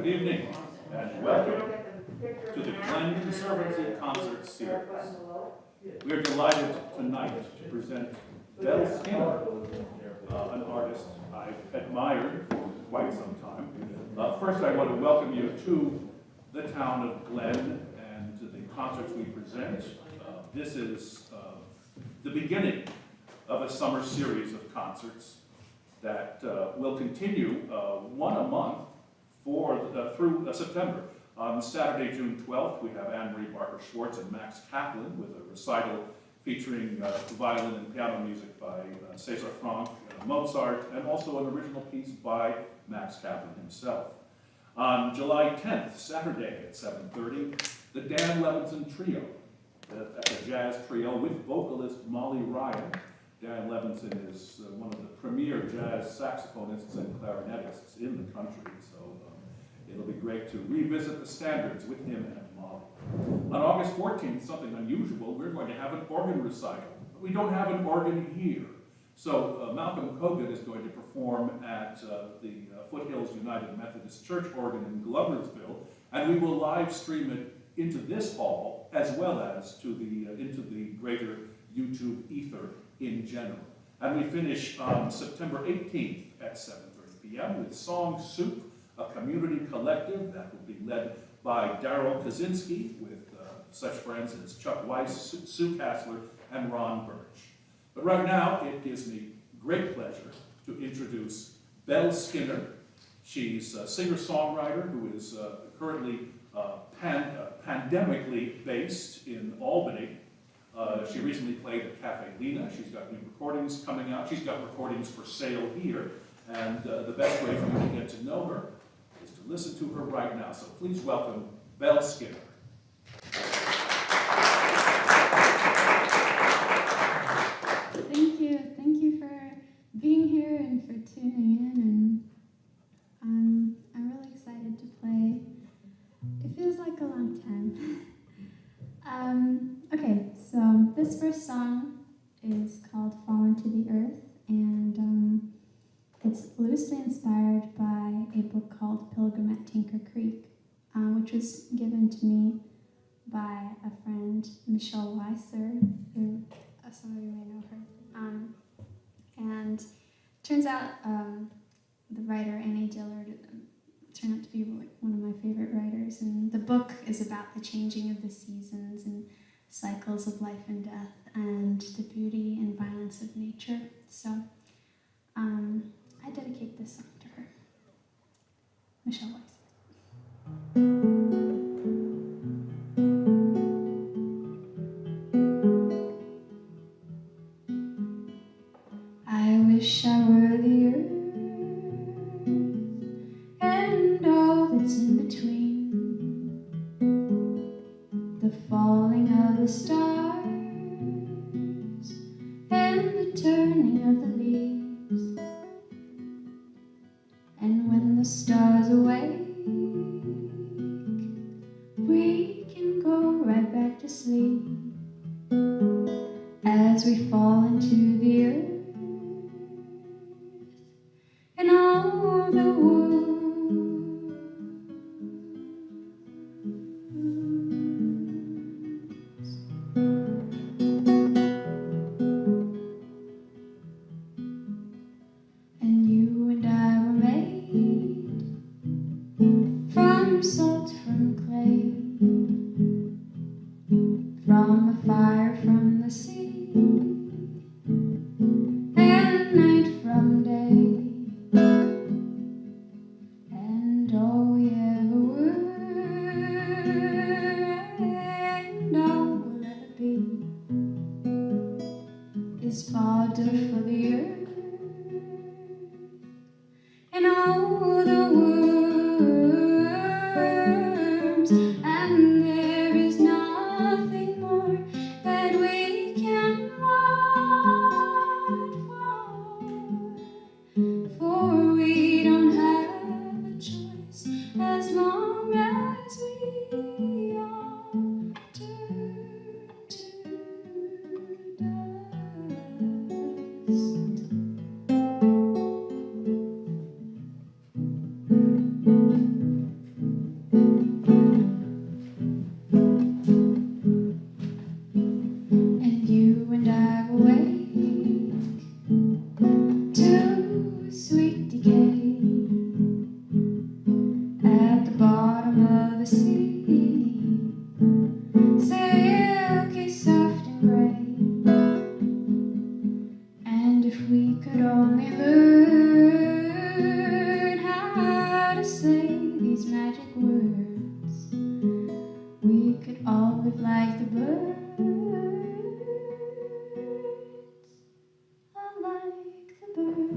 Good evening, and welcome to the Glen Conservancy Concert Series. We are delighted tonight to present Belle-Skinner, an artist I've admired for quite some time. First, I want to welcome you to the town of Glen and to the concerts we present. This is the beginning of a summer series of concerts that will continue one a month through September. On Saturday, June 12th, we have Anne-Marie Barker-Schwartz and Max Kaplan with a recital featuring violin and piano music by César Franck, Mozart, and also an original piece by Max Kaplan himself. On July 10th, Saturday at 7:30, the Dan Levinson Trio, that's a jazz trio with vocalist Molly Ryan. Dan Levinson is one of the premier jazz saxophonists and clarinetists in the country, so it'll be great to revisit the standards with him and Molly. On August 14th, something unusual, we're going to have an organ recital. But we don't have an organ here. So Malcolm Kogan is going to perform at the Foothills United Methodist Church organ in Gloversville, and we will live stream it into this hall as well as to into the greater YouTube ether in general. And we finish on September 18th at 7:30 p.m. with Song Soup, a community collective that will be led by Daryl Kaczynski with such friends as Chuck Weiss, Sue Kassler, and Ron Birch. But right now, it gives me great pleasure to introduce Belle-Skinner. She's a singer-songwriter who is currently pandemically based in Albany. She recently played at Cafe Lena. She's got new recordings coming out. She's got recordings for sale here. And the best way for you to get to know her is to listen to her right now. So please welcome Belle-Skinner. Thank you for being here and for tuning in. And I'm really excited to play. It feels like a long time. Okay, so this first song is called Fallen to the Earth, and it's loosely inspired by a book called Pilgrim at Tinker Creek, which was given to me by a friend, Michelle Weiser, who some of you may know her. And turns out the writer Annie Dillard turned out to be like one of my favorite writers, and the book is about the changing of the seasons and cycles of life and death and the beauty and violence of nature. So I dedicate this song to her. Michelle Weiss. I wish I were the earth and all that's in between, the falling of the stars and the turning of the leaves, and when the stars awake, we can go right back to sleep as we fall into the earth. And all the words, and you and I were made from salt, from clay, from a fire, from the sea, and night from day. And all we ever were, and all we'll ever be, is fodder for the earth, and all the worms, and there is nothing more that we can want for we don't have a choice as long as we all turn to dust. and you and I will wake to sweet decay at the bottom of the sea, silky, soft and gray. And if we could only learn how to say these magic words, we could all live like the birds. All like the birds.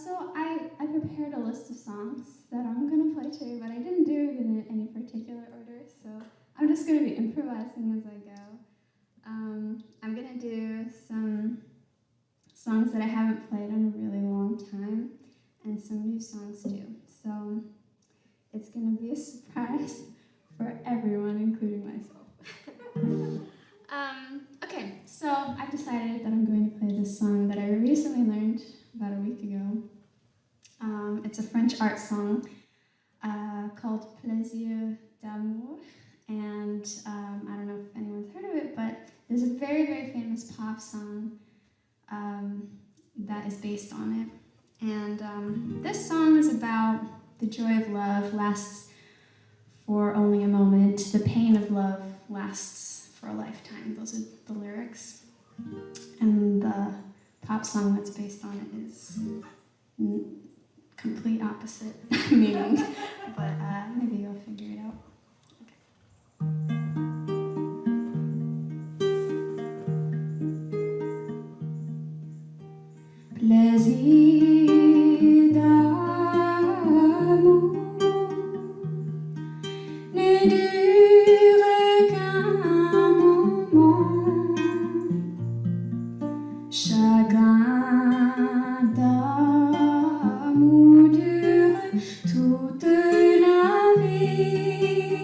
So I prepared a list of songs that I'm going to play today, but I didn't do it in any particular order, so I'm just going to be improvising as I go. I'm going to do some songs that I haven't played in a really long time, and some new songs too. So it's going to be a surprise for everyone, including myself. Okay, so I've decided that I'm going to play this song that I recently learned about a week ago. It's a French art song called Plaisir d'amour, and I don't know if anyone's heard of it, but there's a very, very famous pop song that is based on it. And this song is about the joy of love lasts for only a moment, the pain of love lasts for a lifetime. Those are the lyrics. And the pop song that's based on it is complete opposite meaning, but maybe you'll figure it out. Okay. Plaisir d'amour ne dure qu'un moment, chagrin d'amour dure toute la vie.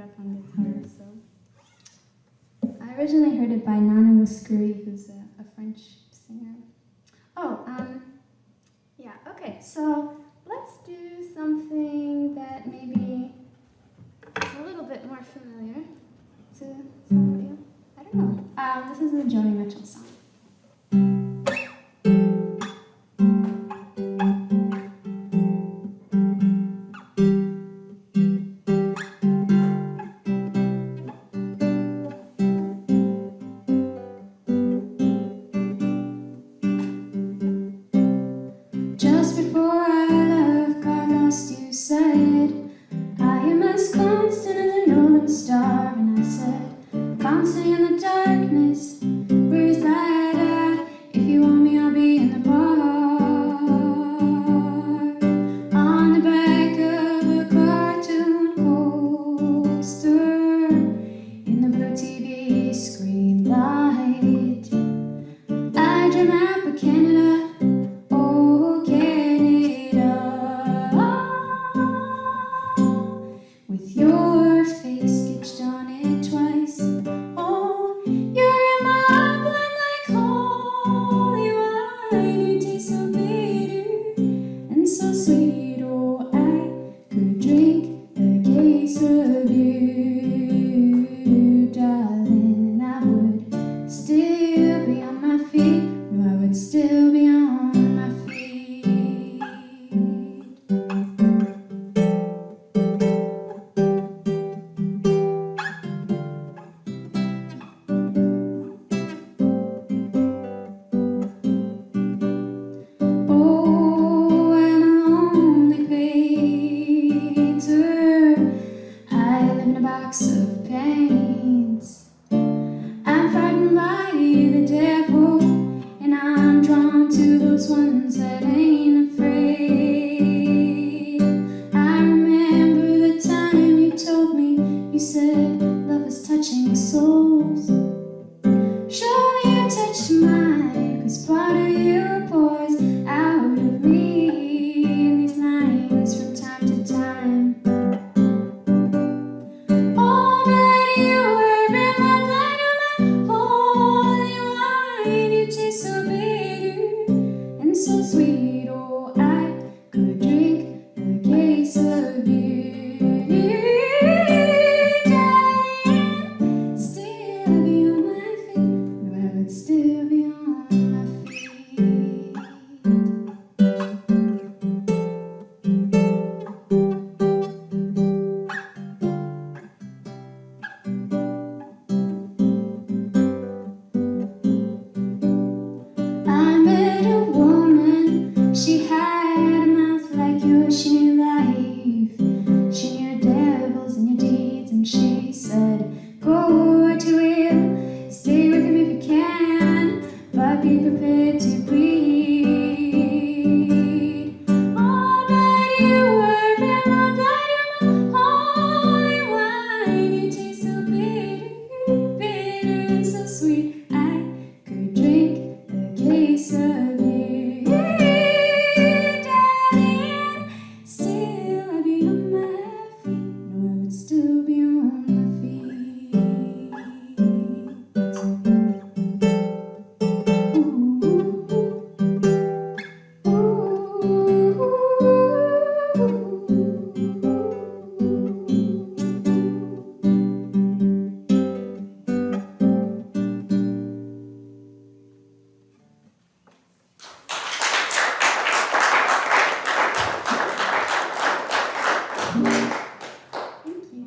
up on guitar. So I originally heard it by Nana Wouskouri, who's a French singer. Oh, yeah, okay, so let's do something that maybe is a little bit more familiar to some of you. I don't know. This is a Joni Mitchell song. Just before I left, got lost, you said, I am as constant as a northern star. And I said, constant in the darkness, where's that at? If you want me, I'll be in the bar. On the back of a cartoon coaster, in the blue TV screen light, I dream out for Canada. With your face sketched on it twice. Oh, you're in my blood like holy wine. You taste so bitter and so sweet. Oh, I could drink a case of you, darling, and I would still be on my feet. No, I would still be on my feet. Of pains, I'm frightened by the devil, and I'm drawn to those ones that ain't afraid. I remember the time you told me, you said love is touching souls. Surely you touched mine, 'cause part of you pours out of me in these lines from time to time. So sweet, oh, I could drink a case of you, darling. Still be on my feet. No, I would still be on my feet. I met a woman, she had a mouth like yours, she knew life, she knew your devils and your deeds, and she said, go to him, stay with him if you can, but be prepared to bleed. Oh, but you were in my blood, you're my holy wine, you taste so bitter, bitter and so sweet, I could drink a case of you, darling. Still I'd be on my feet. No, I would still be on my feet. Thank you.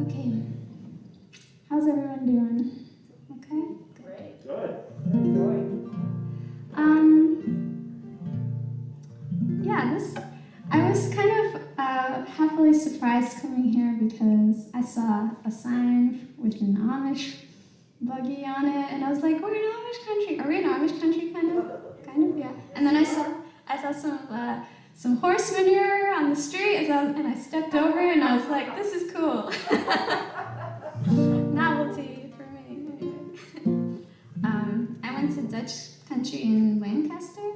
Okay, how's everyone doing? Okay? Great. Good. Yeah, I was kind of happily surprised coming here because I saw a sign with an Amish buggy on it, and I was like, we're in Amish country. Are we in Amish country, kind of, yeah. And then I saw some horse manure on the street, and I stepped over it, and I was like, this is cool. Novelty for me, anyway. I went to Dutch country in Lancaster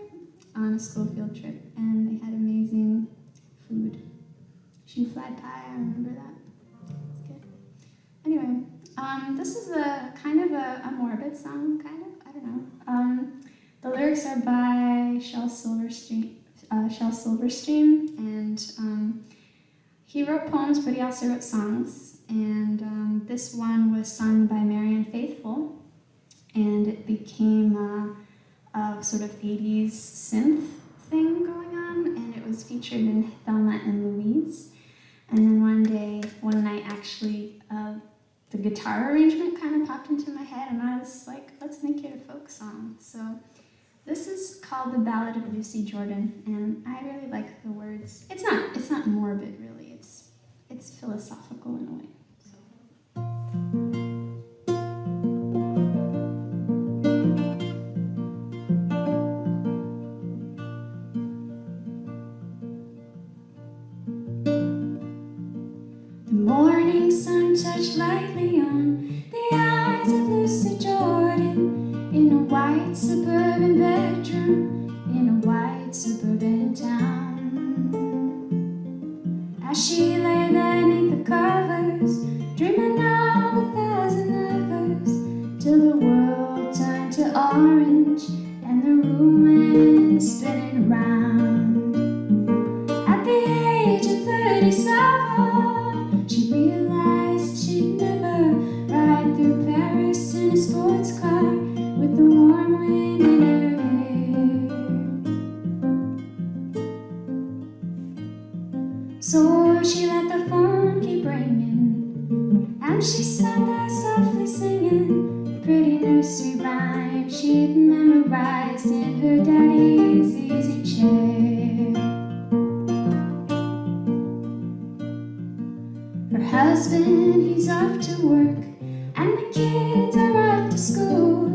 on a school field trip, and they had amazing food. She Fly Pie, I remember that. It's good. Anyway, this is a kind of a morbid song, kind of, I don't know. The lyrics are by Shel Silverstein, and he wrote poems, but he also wrote songs. And this one was sung by Marianne Faithfull, and it became a sort of 80s synth thing going on, and it was featured in Thelma and Louise. And then one night actually, the guitar arrangement kind of popped into my head, and I was like, let's make it a folk song. So this is called The Ballad of Lucy Jordan, and I really like the words. It's not morbid, really. It's philosophical in a way. The morning sun touched lightly on the eyes of Lucy Jordan in a white suburban bedroom in a white suburban town. As she lay there neath the covers, dreaming of 1,000 lovers, till the world turned to orange and the room went spinning round. At the age of 37, she realized she'd never ride through Paris in a sports car with the warm wind in her hair. So she let the phone keep ringing, and she sat there softly singing a pretty nursery rhyme she'd memorized in her daddy's easy chair. Her husband, he's off to work, and the kids are off to school,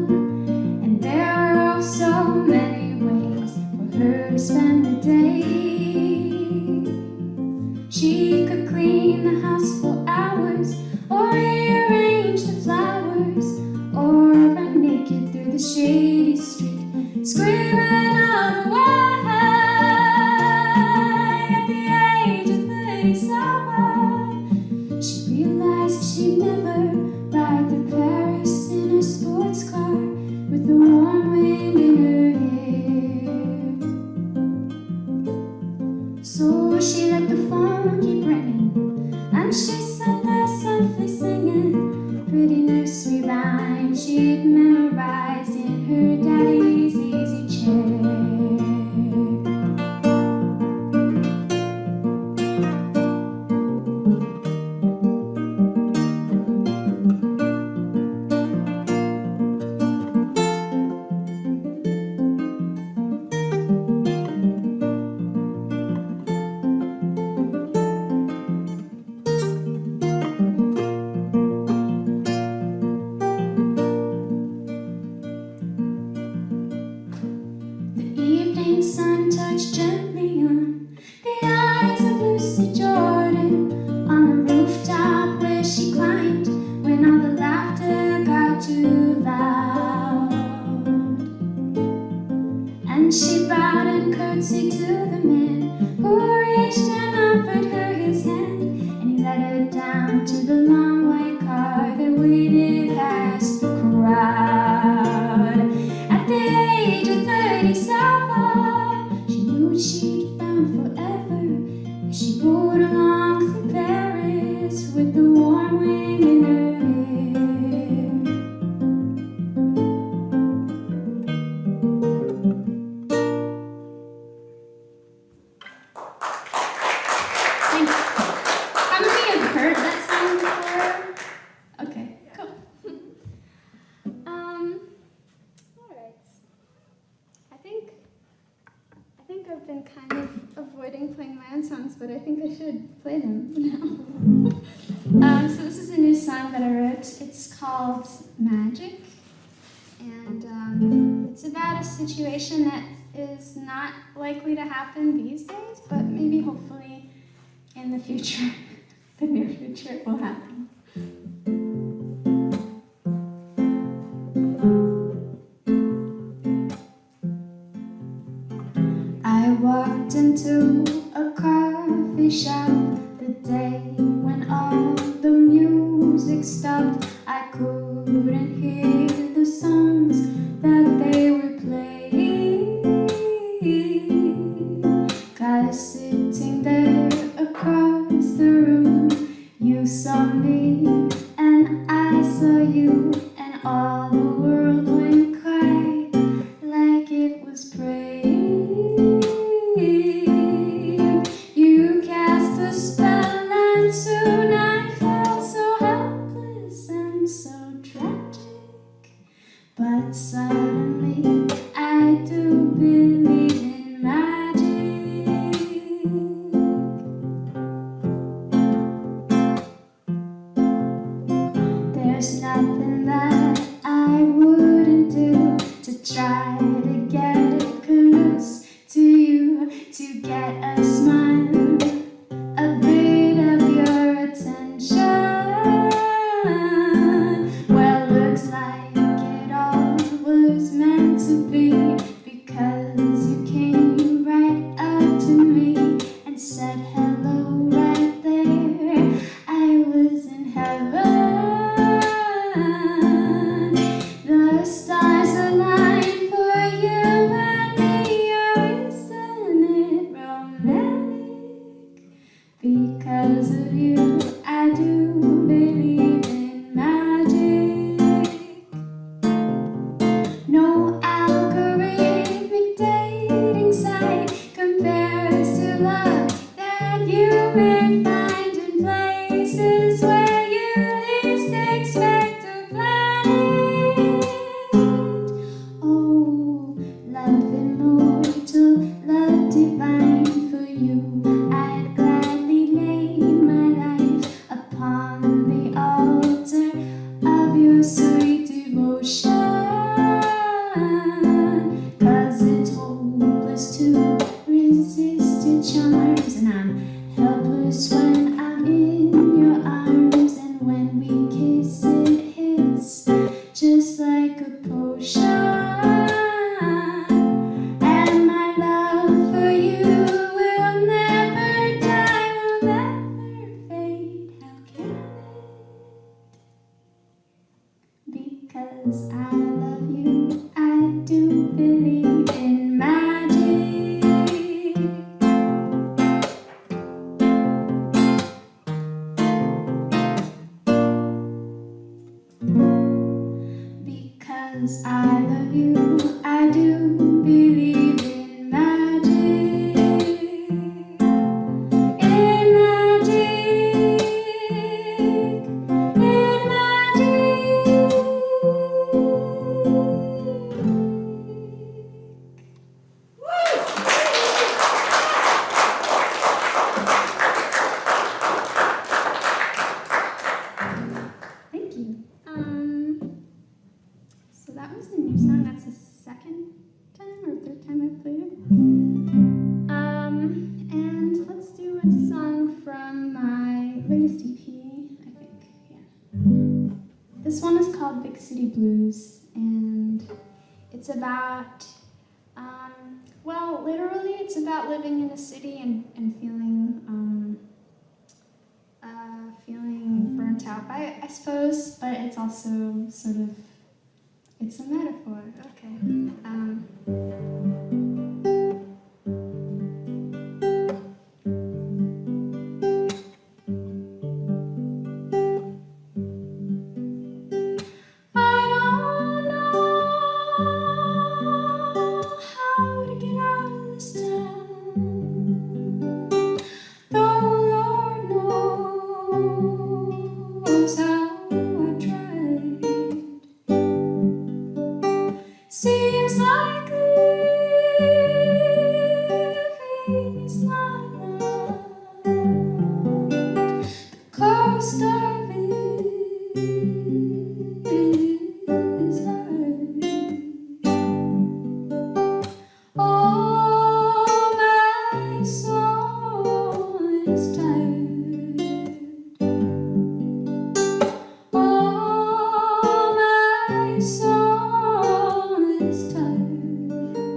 and there are so many ways for her to spend the day. She could clean the house for hours, or rearrange the flowers, or run naked through the shady street, screaming all the way. At the age of 37, she realized she'd never ride through Paris in a sports car with the warm wind in her hair. So she let the phone keep ringing, and she sat there softly singing a pretty nursery rhyme she'd memorized in her daddy's easy chair. The evening sun touched gently on the eyes of Lucy Jordan on the rooftop where she climbed when all the laughter got too loud. And she bowed and curtsied to the man who reached and offered her his hand, and he led her down to the long white car that waited past the crowd. At the age of 37, she knew she'd found forever as she rode along through Paris with the warm wind in her hair. Thanks. How many have heard that song before? Okay, cool. All right. I think I've been kind of avoiding playing my own songs, but I think I should play them now. So this is a new song that I wrote. It's called Magic, and it's about a situation that is not likely to happen these days, but maybe hopefully in the future, the near future, it will happen. I walked into a coffee shop the day when all the music stopped. I couldn't hear the songs that they were playing, 'cause sitting there across the room, you saw me and I saw you, and all the world went quiet like it was praying. You cast a spell and soon I felt so helpless and so tragic. But suddenly I do believe in magic. There's nothing that I wouldn't do to try to get close to you, to get a smile, a bit of your attention. Well, looks like it all was meant to be, because you came right up to me and said hello right there. I was in heaven. The stars aligned for you and me. Oh, isn't it romantic? Because of you, I do believe in magic. No algorithmic dating site compares to love that you may find in places where you least expect to find it. Oh, love immortal, love divine, for you I'd gladly lay my life upon the altar of your sweet devotion. 'Cause it's hopeless to resist your charms, and I'm helpless when I'm in your arms. And when we kiss, it hits just like a potion. And my love for you will never die, will never fade. How can it? Because I love you, I do believe in magic. Because I love you, I do believe in magic. In magic. In magic. Thank you. So that was a new song. That's the second time or third time I've played it. And let's do a song from my latest EP, I think. Yeah. This one is called Big City Blues, and it's about, well, literally, it's about living in a city and feeling burnt out by it, I suppose. But it's also sort of, it's a metaphor. Okay. I don't know how to get out of this town, though Lord knows how I tried. Seems like living is not allowed. The cost of it is high. Oh, my soul is tired. Oh, my soul is tired.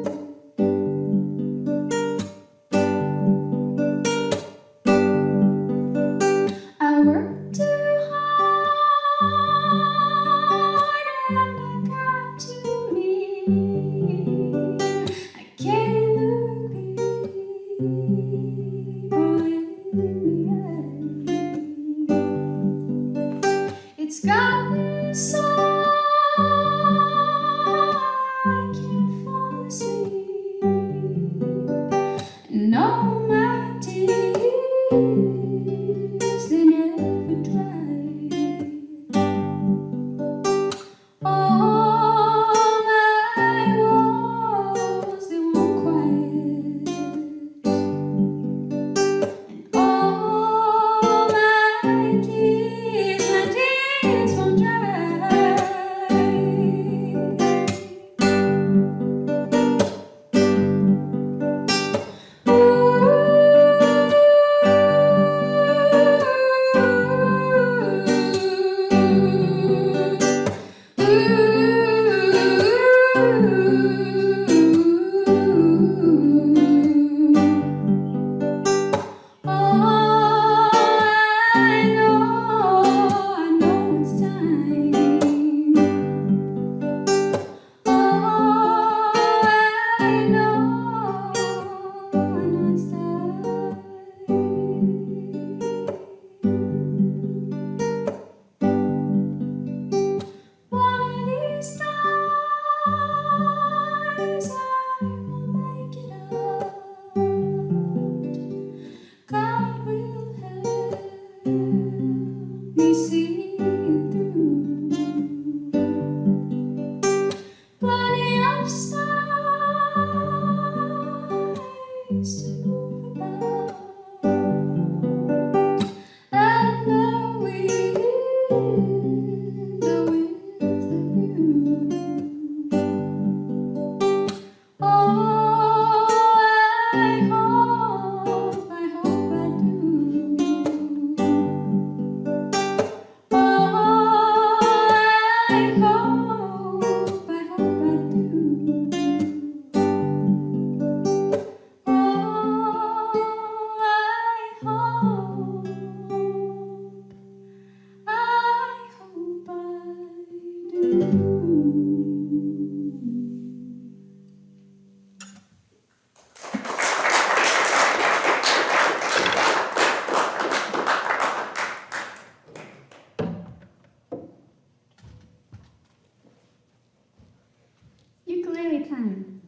time.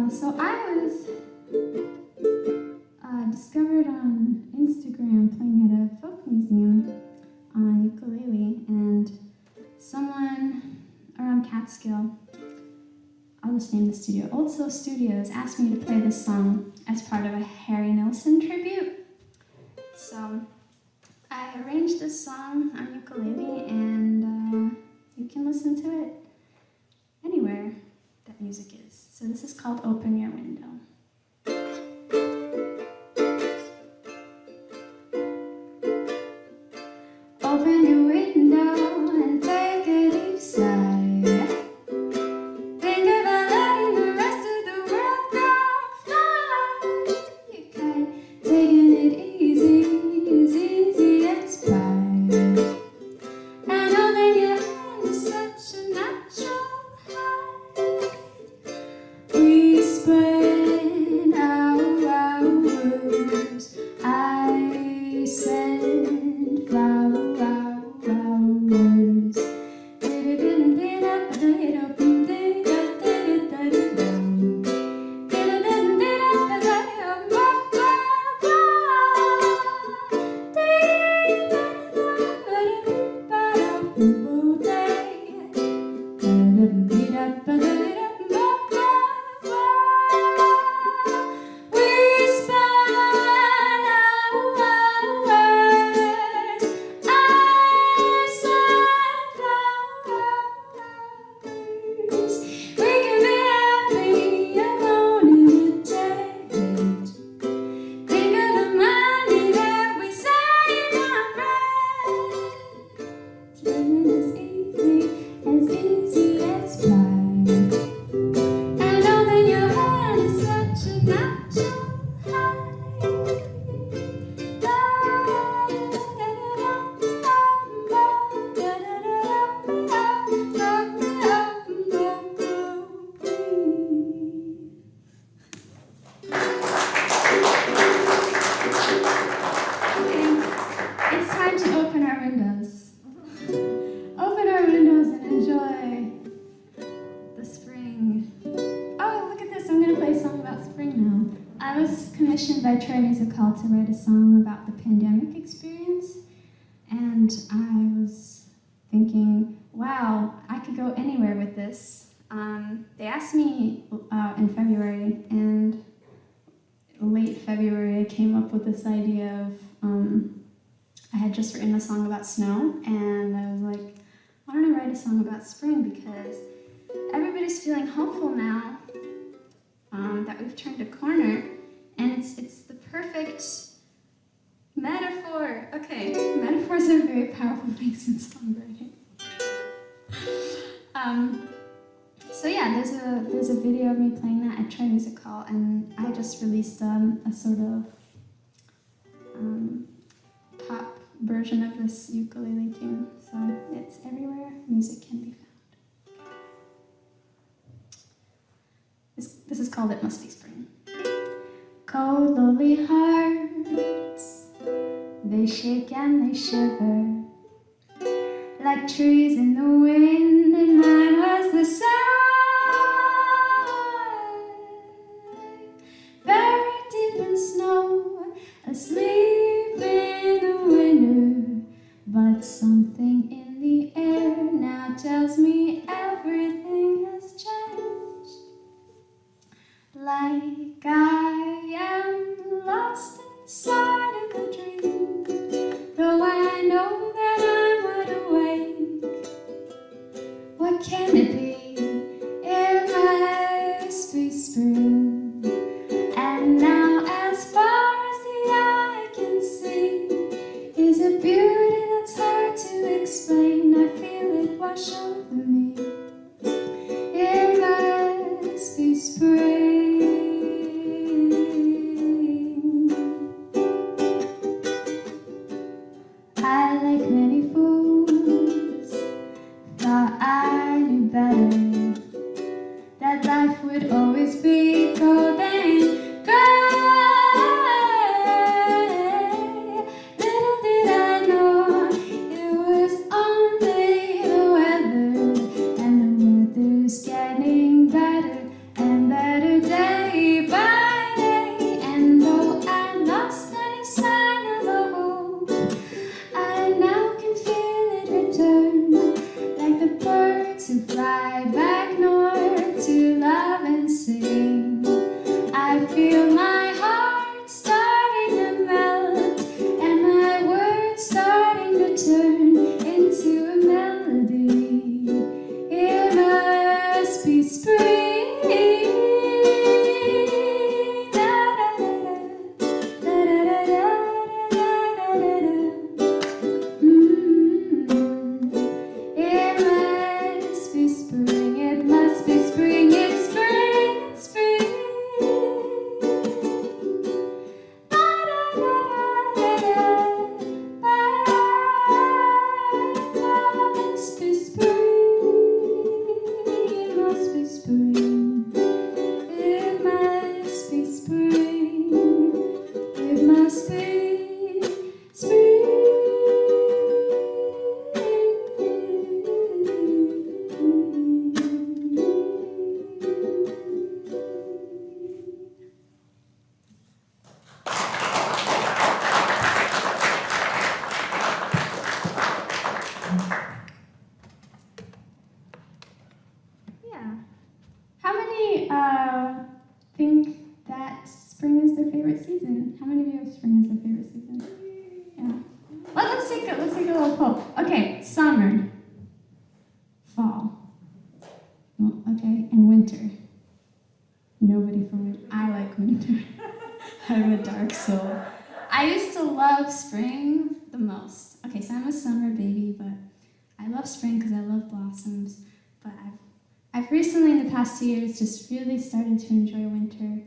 So I was discovered on Instagram playing at a folk museum on ukulele, and someone around Catskill, I'll just name the studio, Old Soul Studios, asked me to play this song as part of a Harry Nilsson tribute. So I arranged this song on ukulele, and you can listen to it anywhere that music is. So this is called Open Your Window. Open your window and take a deep sigh. Think about letting the rest of the world go fly. You can taking it easy as pie. And holding your hand is such a natural high. We spread our words. I send flowers. It's time to open our windows. Open our windows and enjoy the spring. Oh, look at this. I'm going to play a song about spring now. I was commissioned by Troy Musical to write a song about the pandemic experience. And I was thinking, wow, I could go anywhere with this. They asked me in February, and late February I came up with this idea of, I had just written a song about snow, and I was like, why don't I write a song about spring, because everybody's feeling hopeful now that we've turned a corner, and it's the perfect metaphor. Okay, metaphors are very powerful things in songwriting. So yeah, there's a video of me playing that at Troy Musical, and I just released a sort of pop version of this ukulele tune, so it's everywhere music can be found. This is called It Must Be Spring. Cold, lonely hearts, they shake and they shiver, like trees in the wind, and mine was the sun. Buried deep in snow, asleep in the winter, but something in the air now tells me everything has changed. Like I am lost inside of a dream, though I know that I'm wide awake. What can it be? It must be spring. And now, as far as the eye can see, is a beauty that's hard to explain. I feel it wash over me. It must be spring. I, like many fools, thought I knew better, that life would always be golden gray. Little did I know it was only think that spring is their favorite season. How many of you have spring as their favorite season? Yeah. Well, let's take a little poll. Okay, summer, fall, well, okay, and winter. Nobody for winter. I like winter. I'm a dark soul. I used to love spring the most. Okay, so I'm a summer baby, but I love spring because I love blossoms. But I've recently, in the past 2 years, just really started to enjoy winter.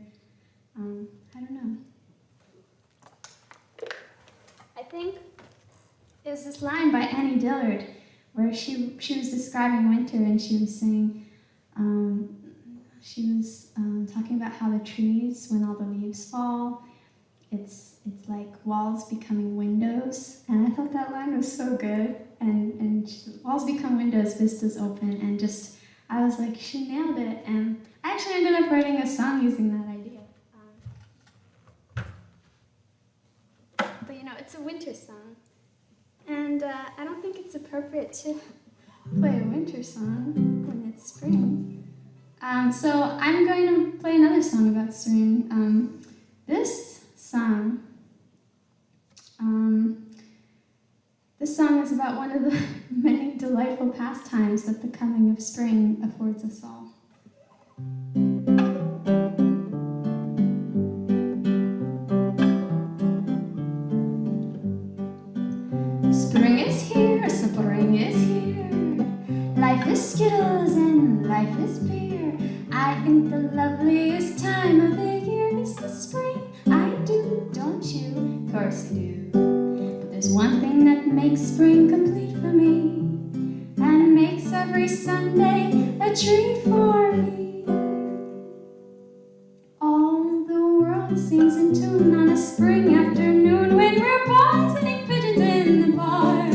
I don't know. I think there's this line by Annie Dillard where she was describing winter, and she was saying, talking about how the trees, when all the leaves fall, it's like walls becoming windows, and I thought that line was so good. And walls become windows, vistas open, and just I was like, she nailed it. And I actually ended up writing a song using that idea. But it's a winter song, and I don't think it's appropriate to play a winter song when it's spring. So I'm going to play another song about spring. This song is about one of the many delightful pastimes that the coming of spring affords us all. Spring is here, spring is here. Life is Skittles and life is beer. I think the loveliest time of the year is the spring. I do, don't you? Of course you do. But there's one thing that makes spring complete for me, and makes every Sunday a treat for me. All the world sings in tune on a spring afternoon when we're boys and pigeons in the park.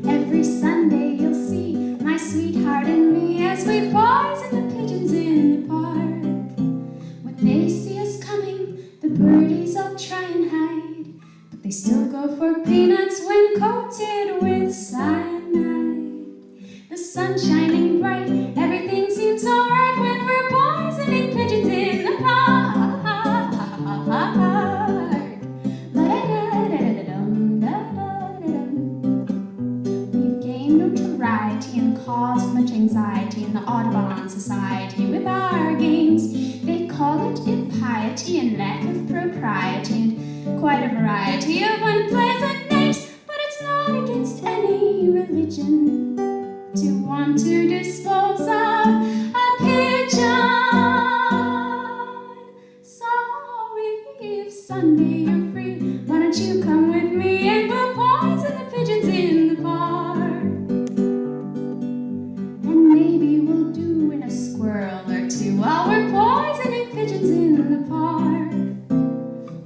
Every Sunday you'll see my sweetheart and me as we boys and the pigeons in the park. When they see us coming, the birdies all try and hide, but they still go for peanuts when coated with cyanide. The sun's shining bright, everything seems alright when we're boys and pigeons in the park. We've gained notoriety and caused much anxiety in the Audubon Society with our games. They call it impiety and lack of propriety and quite a variety of unpleasant names, but it's not against any religion to want to dispose of a pigeon. So if Sunday you're free, why don't you come with me and we'll poison the pigeons in the park? And maybe we'll do in a squirrel or two while we're poisoning pigeons in the park.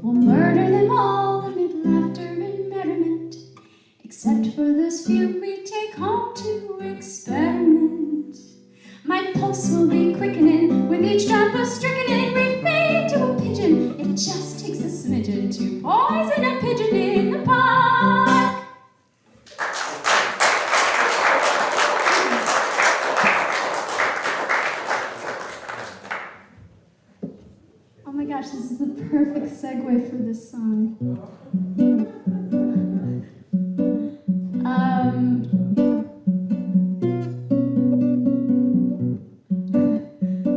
We'll murder them all amid laughter and merriment, except for those few we take home to experiment. My pulse will be quickening with each drop of strychnine we feed to a pigeon. It just takes a smidgen to poison a pigeon in the park. Oh my gosh, this is the perfect segue for this song.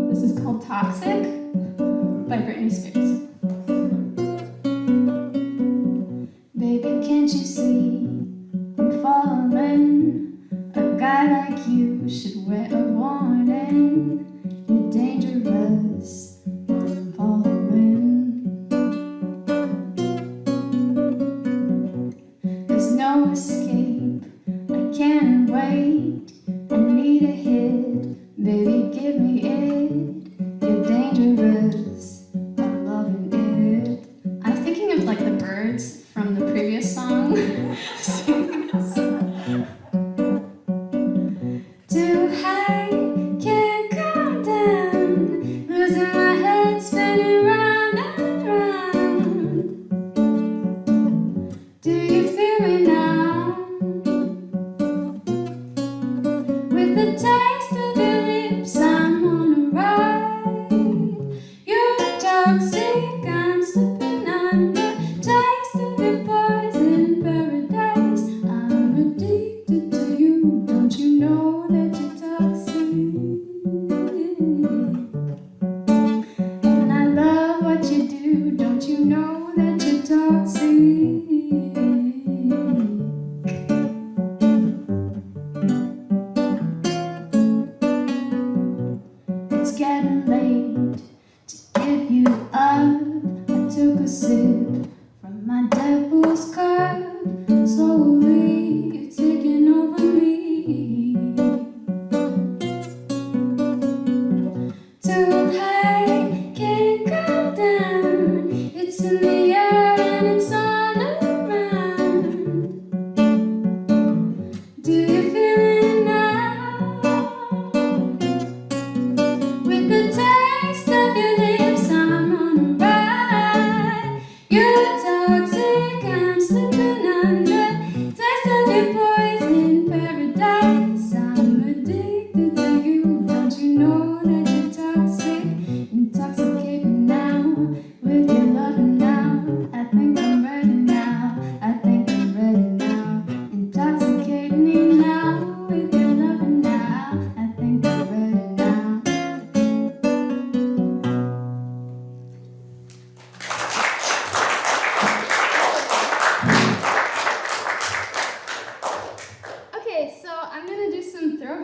This is called Toxic by Britney Spears. Baby, can't you see I'm falling? A guy like you should wear a warning. You're dangerous, I'm falling. There's no escape, I can't wait. I need a hit, baby, give me it. You're dangerous, I'm loving it. I'm thinking of like the birds from the previous song. Singing this song. Too high, can't come down. Losing my head, spinning round and round. Do you feel me now?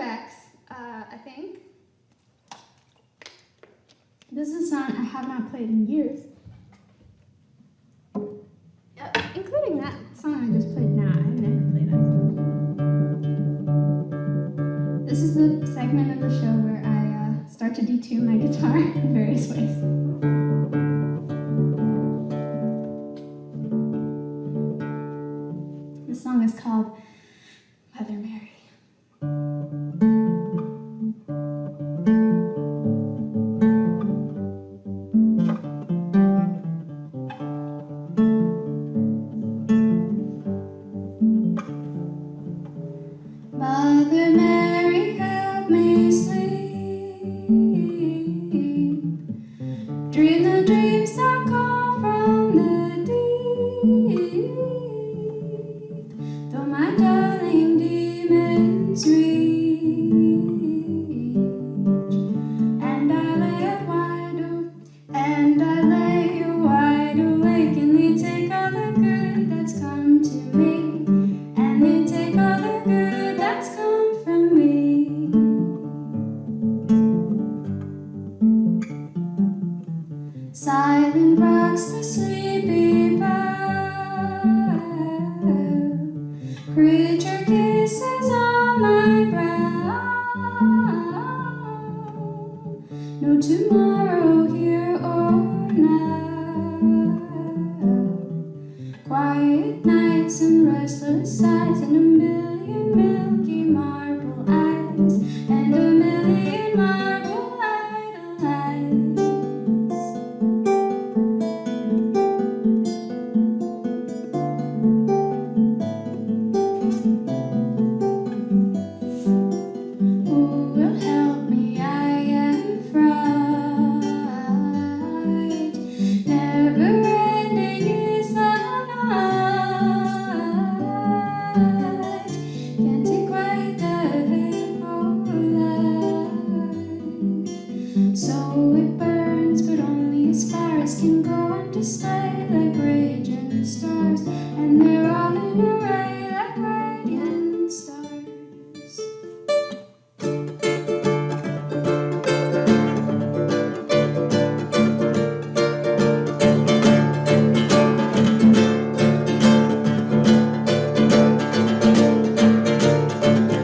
throwbacks, I think. This is a song I have not played in years. Including that song I just played now. I've never played that song. This is the segment of the show where I start to detune my guitar in various ways. The song is called Mother Mary. Mother Mary, help me sleep. Dream the dreams that come from the deep. Though my darling demons reach, and I lay wide awake, and they take all the good that's come to me, and they take all the good that's come from me. Silent rocks the sleepy bough, creature kisses on my brow. No tomorrow here or now. Quiet nights and restless sighs, and a million milky marble eyes, and a million marble idle eyes. Who will help me? I am fright. Never ending is the night. Can't take quite the hateful life. So it burns, but only as far as can go on display, like raging stars, and they're all in array like radiant stars.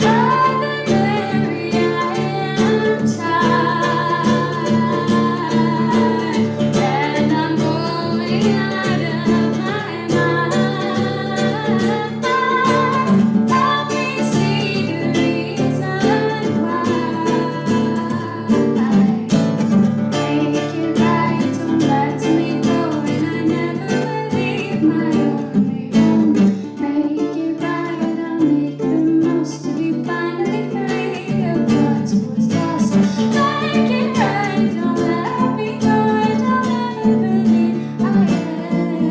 Mother Mary, I am tired, and I'm going out of my mind. Help me see the reason why. Make it right, don't let me go, and I never will leave my only home. Make it right, I'll make the most to be finally free of what was lost. Make it right, don't let me go, I don't ever believe I am.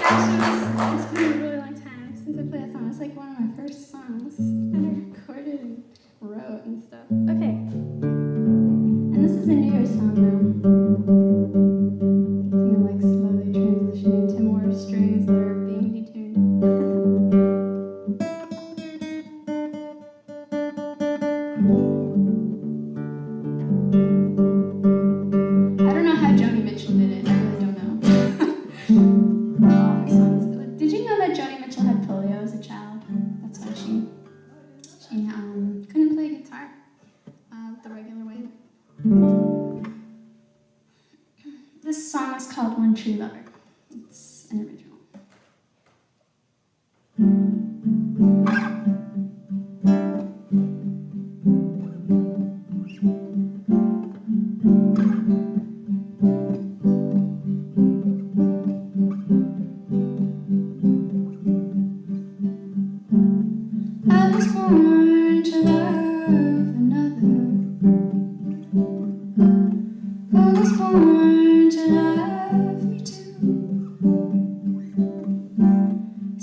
Actually, it's been a really long time since I played that song. It's like one of my first songs that I recorded and wrote and stuff. Okay. And this is a newer song now. I'm like slowly transitioning to more strings that are being detuned. I don't know how Joni Mitchell did it. I really don't know. All her songs. Did you know that Joni Mitchell had polio as a child? That's why she couldn't play guitar the regular way. This song is called One True Lover. It's an original.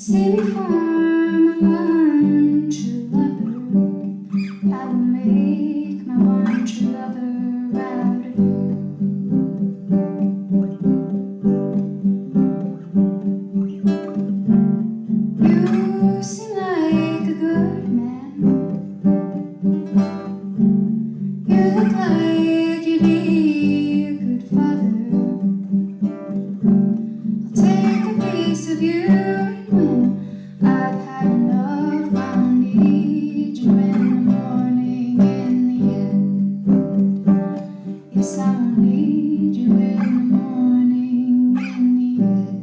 See me for my one true lover. I will make my one true lover out of you. You seem like a good man. You look like you'd be a good father. I'll take a piece of you, and when I've had enough, I'll need you in the morning in the end. Yes, I will need you in the morning in the end.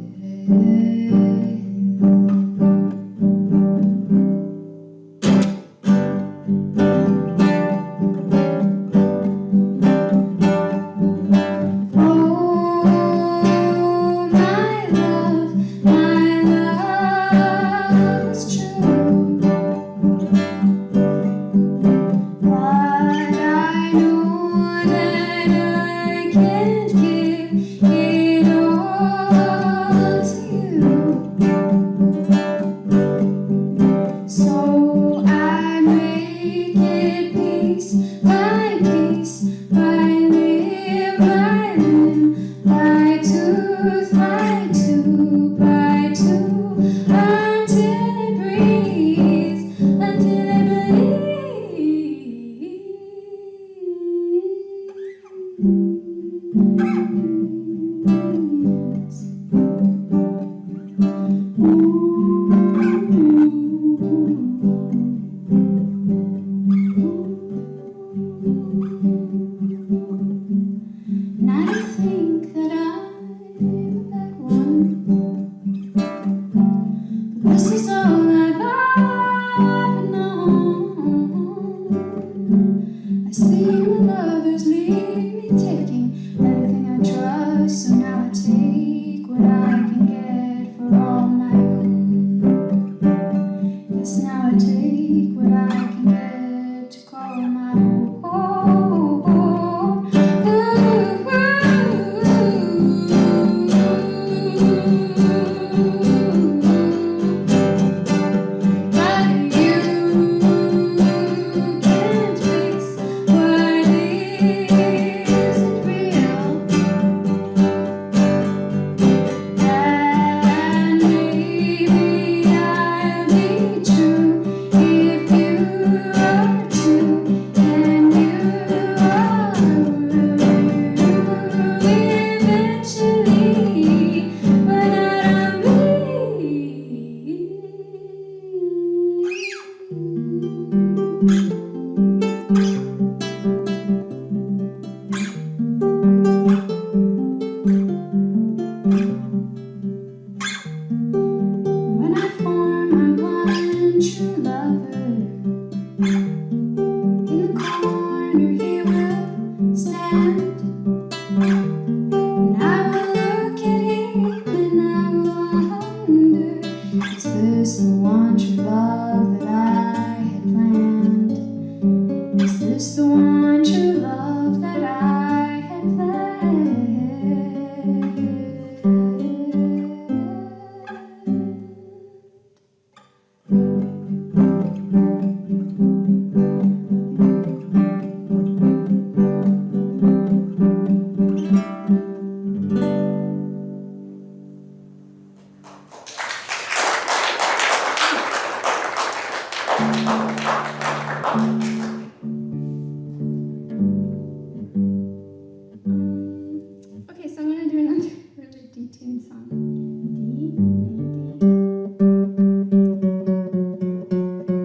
Okay, so I'm going to do another really D-tuned song.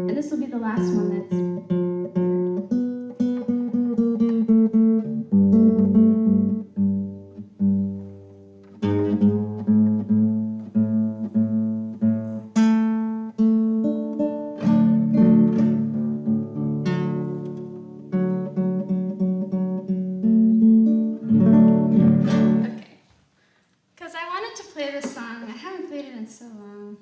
And this will be the last one that's because I wanted to play this song. I haven't played it in so long.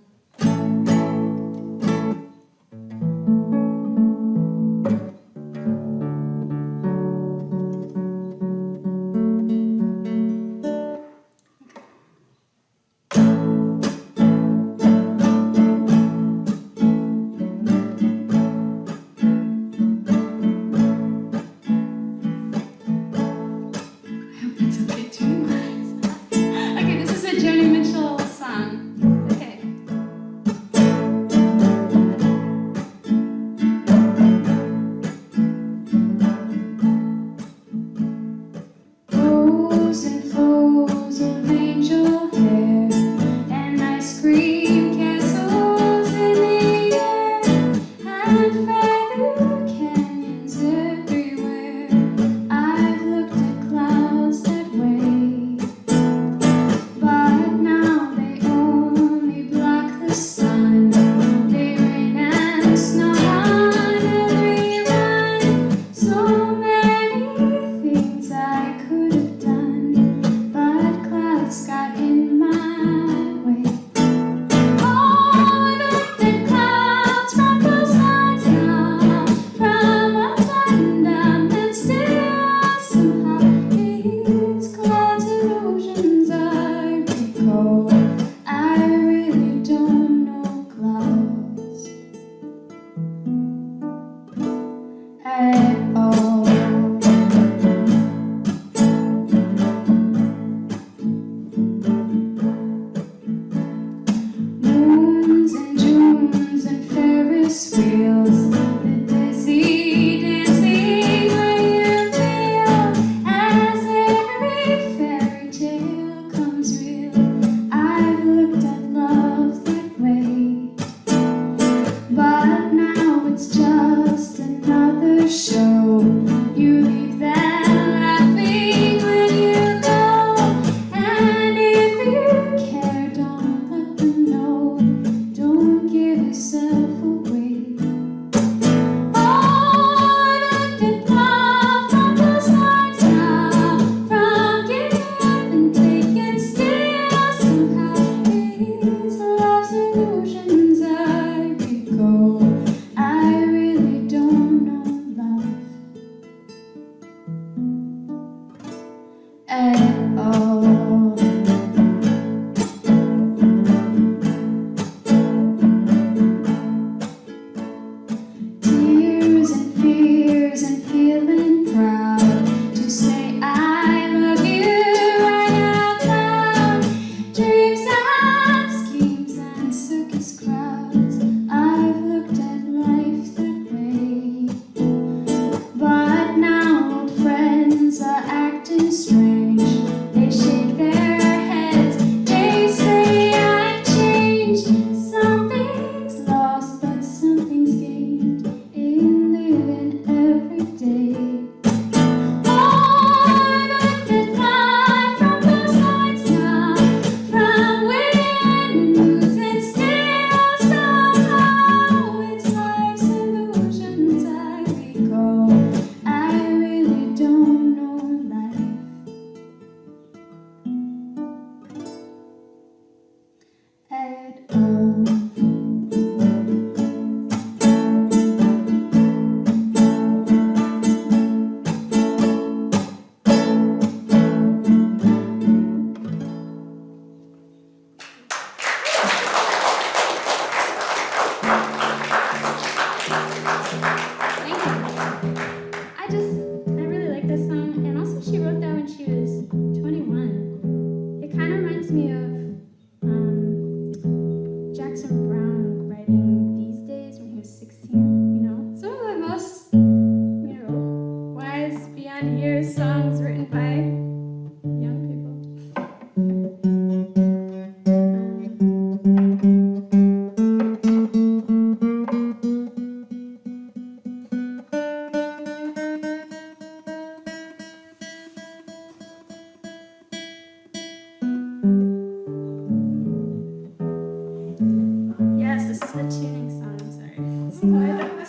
tuning song, I'm sorry. This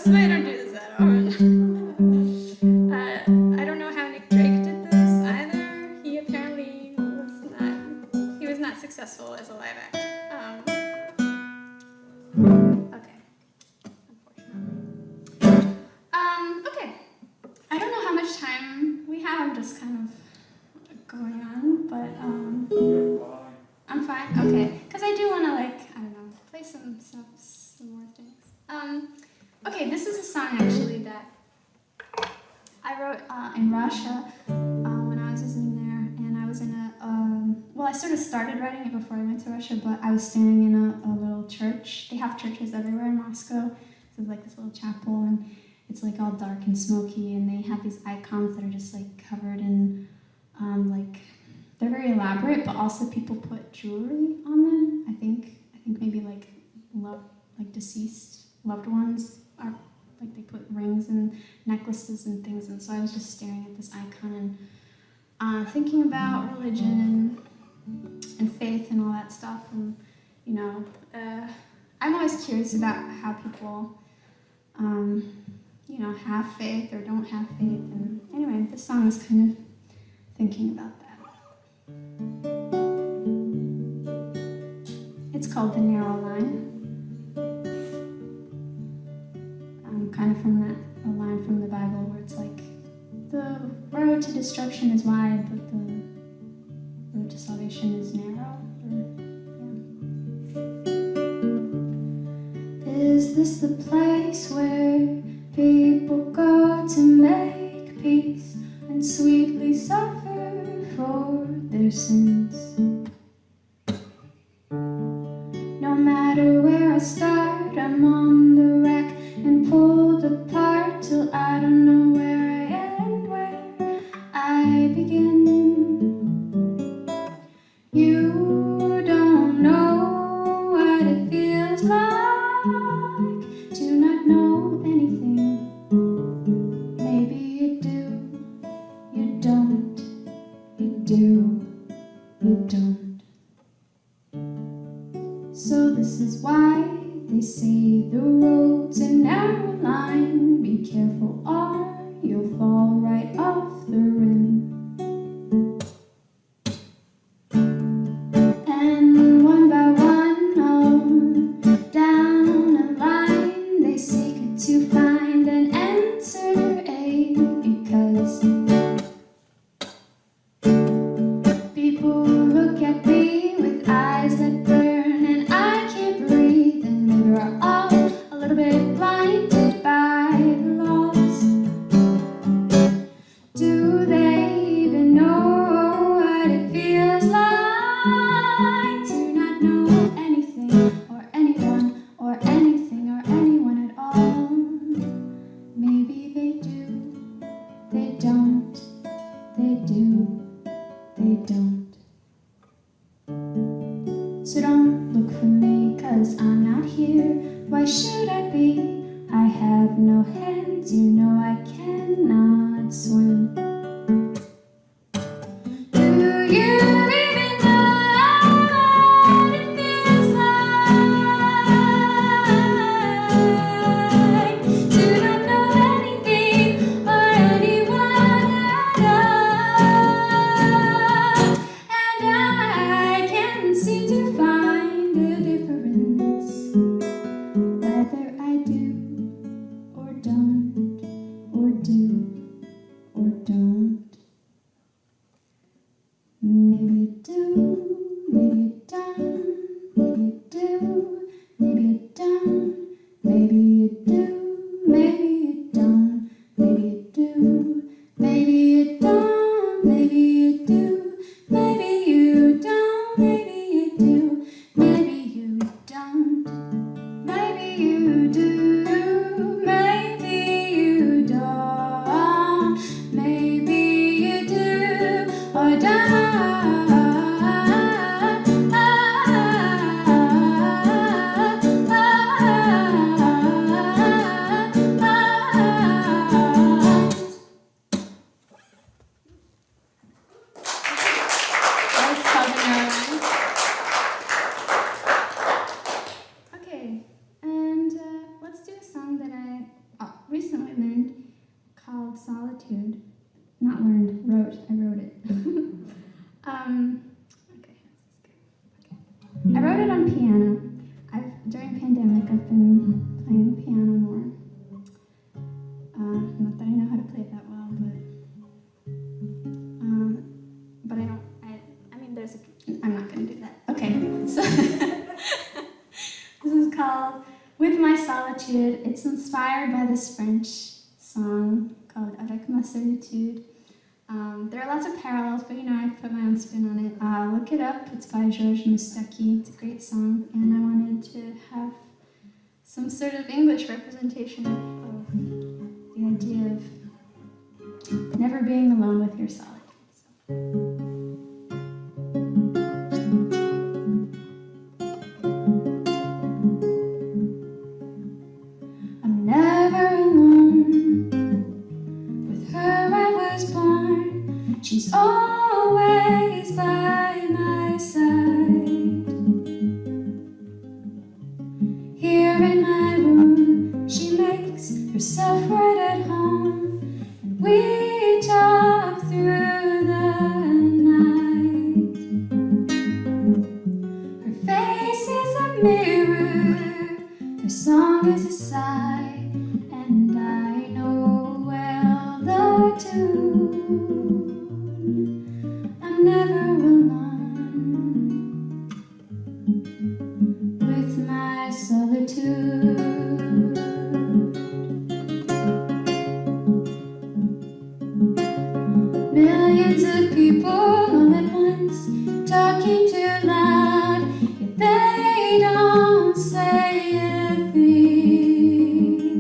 is why I don't do this that often. I don't know how Nick Drake did this either. He apparently was not successful as a live act. Okay. Unfortunately. Okay. I don't know how much time we have. I'm just kind of going on, but I'm fine. Okay, because I do want to play some more things. Okay, this is a song actually that I wrote in Russia when I was visiting there, and I was in I sort of started writing it before I went to Russia, but I was standing in a little church. They have churches everywhere in Moscow. So it's like this little chapel, and it's like all dark and smoky, and they have these icons that are just like covered in they're very elaborate, but also people put jewelry on them. I think maybe deceased loved ones are like they put rings and necklaces and things. And so I was just staring at this icon and thinking about religion and faith and all that stuff. And I'm always curious about how people have faith or don't have faith. And anyway, this song is kind of thinking about that. It's called The Narrow Line. Kind of from a line from the Bible where it's like, the road to destruction is wide, but the road to salvation is narrow. Is this the place where people go to make peace and sweetly suffer for their sins? No matter where I start, I'm on the wreck and pulled apart till I don't know where I end, where I begin. You don't know what it feels like to not know anything. Maybe you do, you don't, you do, you don't. So this is why they say the road's a narrow line. Be careful or you'll fall right off the rim. And one by one, on down a line, they seek to find an answer, because people look at me with eyes that burn, and I can't breathe, and maybe we're all a little bit blinded by the loss. Do they even know what it feels like to not know anything or anyone or anything or anyone at all? Maybe they do, they don't, they do, they don't. So don't look for me, 'cause I'm not here. Why should I be? I have no hands, you know I cannot swim. Do you even know what it feels like to not know anything or anyone at all? And I can't seem to find a difference, whether I do or don't, or do or don't. I wrote it on piano. During pandemic, I've been playing piano more. Not that I know how to play it that well, but I don't. I mean, I'm not going to do that. Okay, so this is called "With My Solitude." It's inspired by this French song called "Avec ma solitude." There are lots of parallels, but I put my own spin on it. Look it up. It's by Georges Moustaki. It's a great song, and I wanted to have some sort of English representation of the idea of never being alone with your solitude. So. I'm never alone. With her I was born. She's always by my side. Here in my room, she makes herself right at home, and we talk through the night. Her face is a mirror, her song is a sigh, and I know well the tune. I'm never alone with my solitude. Millions of people all at once, talking too loud, yet they don't say a thing.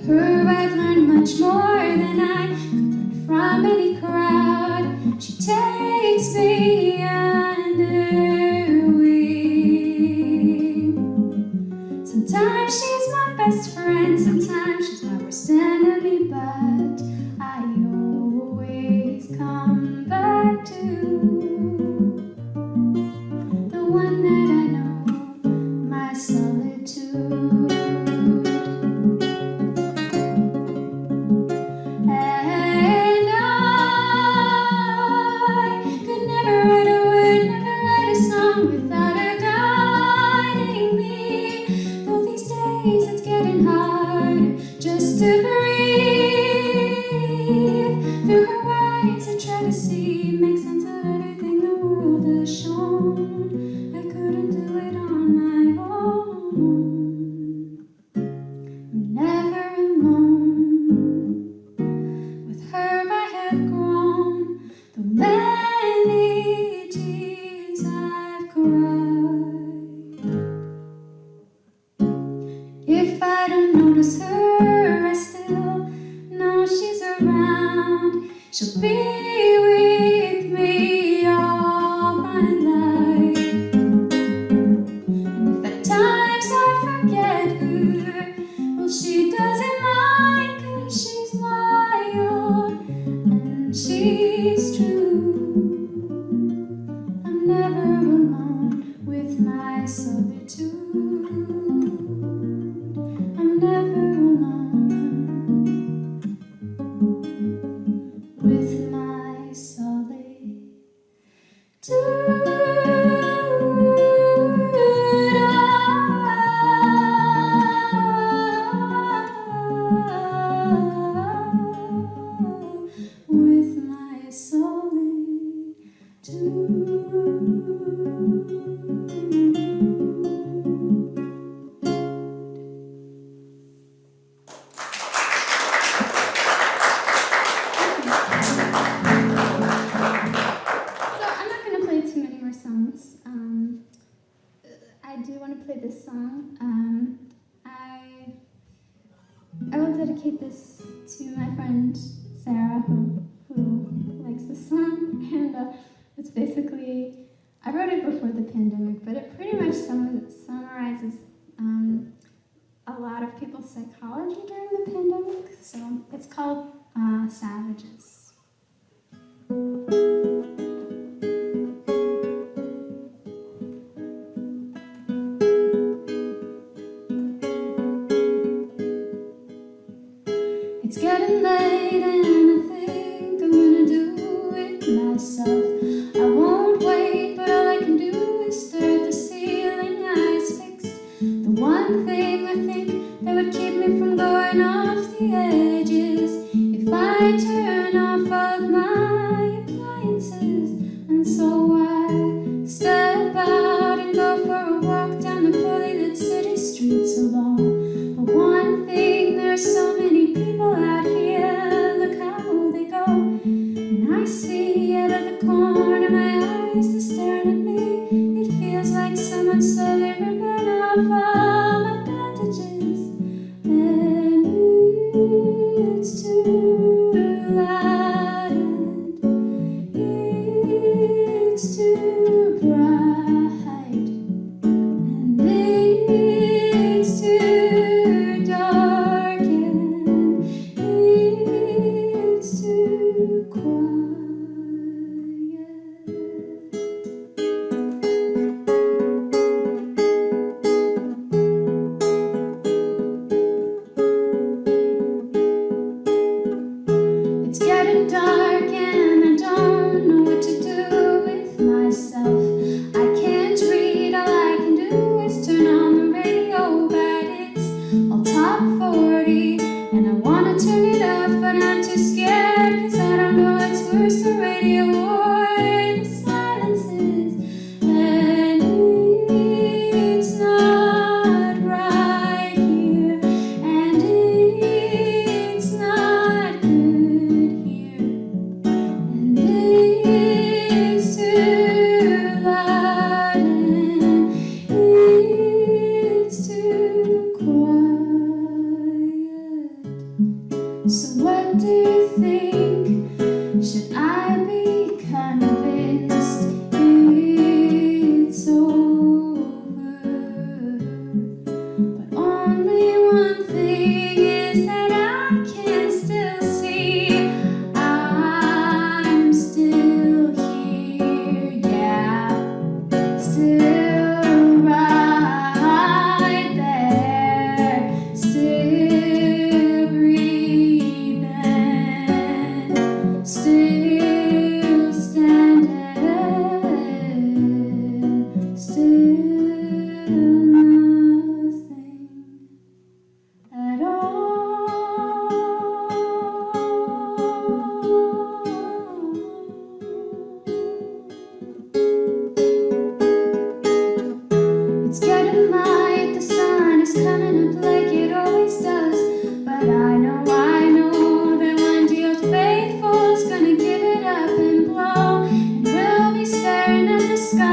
From her I've learned much more than I could learn from any crowd. She takes me under her wing. Sometimes she's my best friend, sometimes she's my worst enemy, but I always come back to the one that I know, my solitude. And I could never write a word, never write a song without her guiding me. Though these days it's getting harder just to breathe. Through her eyes I try to see, make sense of everything the world has shown. I couldn't do it on my own. I'm never alone. With her I have grown, though many tears I've cried. If I don't notice her, I still know she's around. She'll be with me all my life. And if at times I forget her, well, she doesn't mind, 'cause she's loyal and she's true. I'm never alone with my solitude. I'm never alone with my solitude. With my I do want to play this song. I will dedicate this to my friend Sarah, who likes this song, and it's basically, I wrote it before the pandemic, but it pretty much summarizes a lot of people's psychology during the pandemic. So it's called Savages. It's getting late and I think I'm gonna do it myself. I won't wait, but all I can do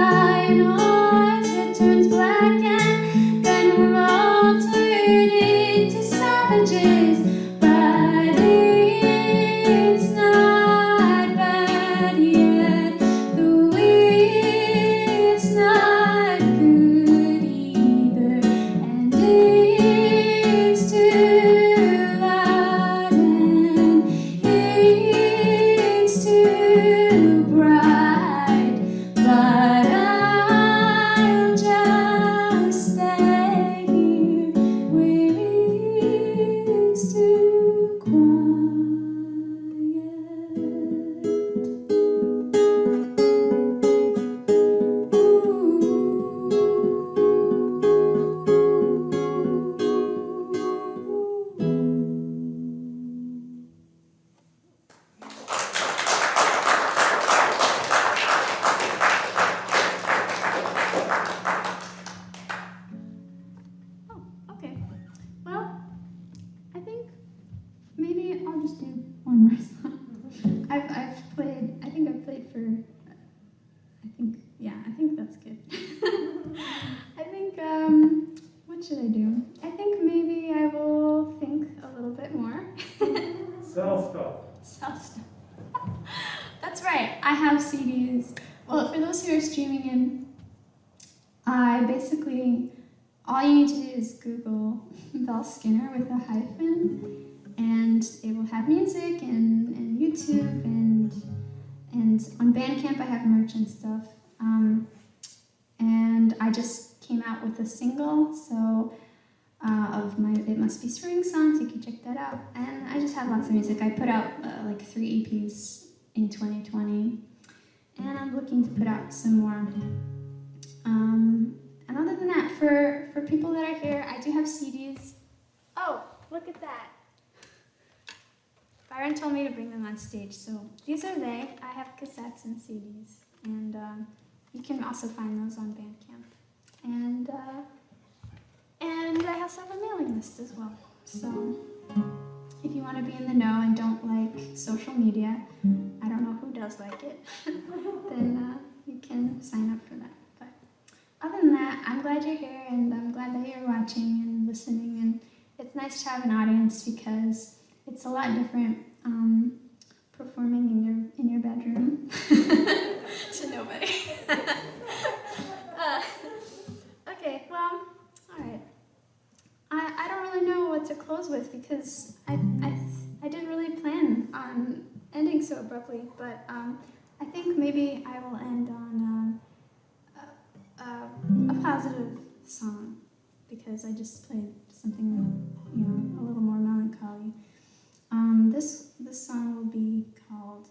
sky, and as it turns black, and then we'll all turn into savages. But it's not bad yet, though it's not good either, and it's too loud, and it's too bright. But I'll just stay here where it's too quiet. Oh, okay. Well, I think maybe I'll just do one more song. I've played, I think I've played for, I think that's good. I think, what should I do? I think maybe I will think a little bit more. Sell stuff. Sell stuff. That's right, I have CDs. Well, for those who are streaming in, I basically, all you need to do is Google Belle-Skinner with a hyphen, and it will have music and YouTube and on Bandcamp I have merch and stuff. And I just came out with a single, so of my It Must Be Spring songs. You can check that out. And I just have lots of music. I put out like 3 EPs in 2020, and I'm looking to put out some more. And other than that, for people that are here, I do have CDs. Oh, look at that. Byron told me to bring them on stage, so these are they. I have cassettes and CDs, and you can also find those on Bandcamp. And I also have a mailing list as well. So if you want to be in the know and don't like social media, I don't know who does like it, then you can sign up for that. But other than that, I'm glad you're here, and I'm glad that you're watching and listening. And it's nice to have an audience because it's a lot different performing in your bedroom to nobody. Okay, well, all right. I don't really know what to close with because I didn't really plan on ending so abruptly, but I think maybe I will end on a positive song because I just played something, a little more melancholy. This song will be called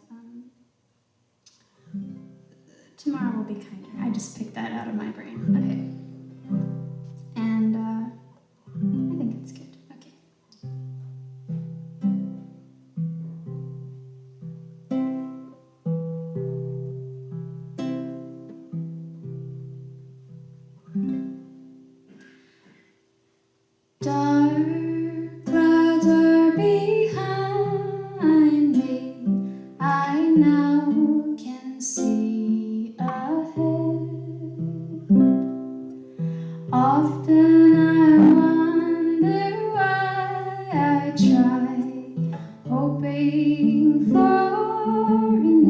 Tomorrow Will Be Kinder. I just picked that out of my brain. Okay. And I think it's good. Okay. Dark clouds are behind me. I now can see ahead. Often I wonder why I try, hoping for an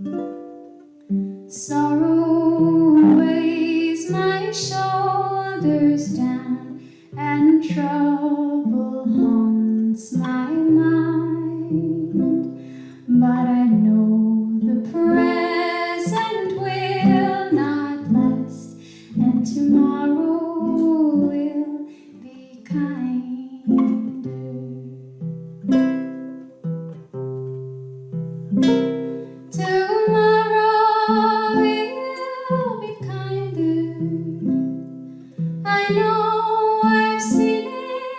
end. Sorrow weighs my shoulders down, and trouble haunts my mind. But I know the present will not last, and tomorrow will be kinder. Tomorrow will be kinder. I know I've seen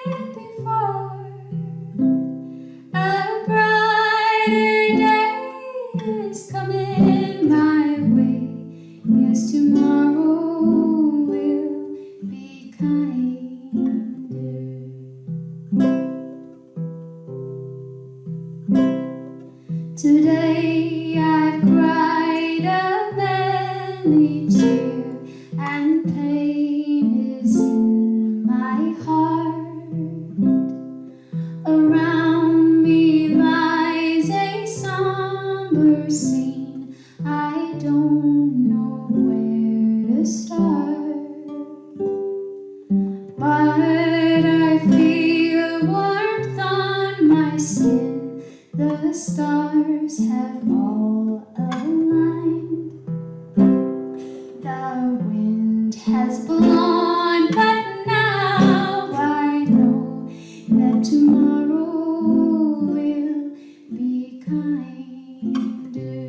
it before. A brighter day is coming my way. Yes, tomorrow will be kinder. Today I've cried a lonely too, and pain is in my heart. Around me lies a somber scene. I don't know where to start, but I feel warmth on my skin. The stars have all aligned. The wind has blown, but now I know that tomorrow will be kinder.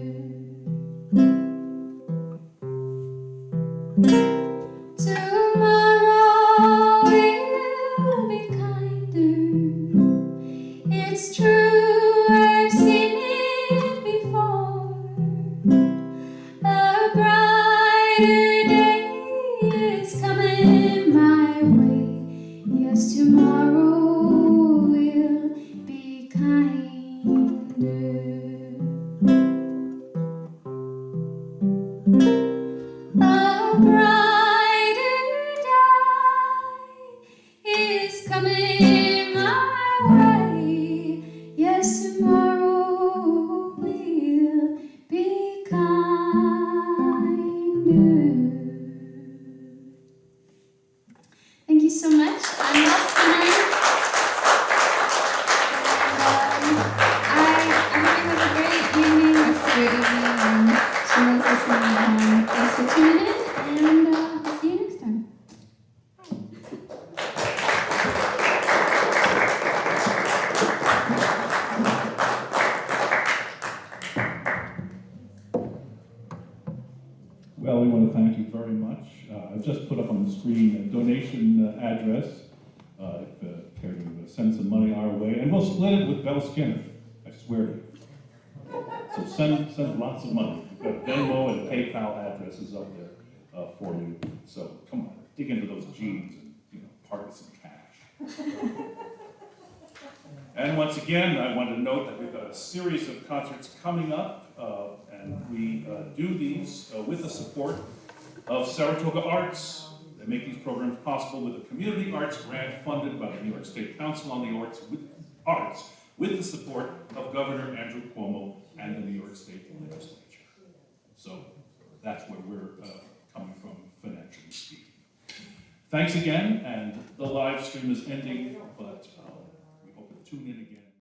Tomorrow will be kinder. It's true, I've seen it before. A brighter day is coming my way. Yes, tomorrow will be kinder. A brighter day is coming my way. Yes, tomorrow will be kinder. Thank you so much. I'm Belle-Skinner. I hope you have a great evening, rest of your evening, and thanks for tuning in, and I'll see you next time. Well, we want to thank you very much. I've just put up on the screen a donation address, if you care to send some money our way, and we'll split it with Belle-Skinner, I swear to you. So send lots of money. We've got Venmo and PayPal addresses up there for you. So come on, dig into those jeans and part with some cash. And once again, I want to note that we've got a series of concerts coming up, and we do these with the support of Saratoga Arts. They make these programs possible with a community arts grant funded by the New York State Council on the Arts, with the support of Governor Andrew Cuomo and the New York State Legislature. So that's where we're coming from, financially speaking. Thanks again, and the live stream is ending, but we hope you'll tune in again.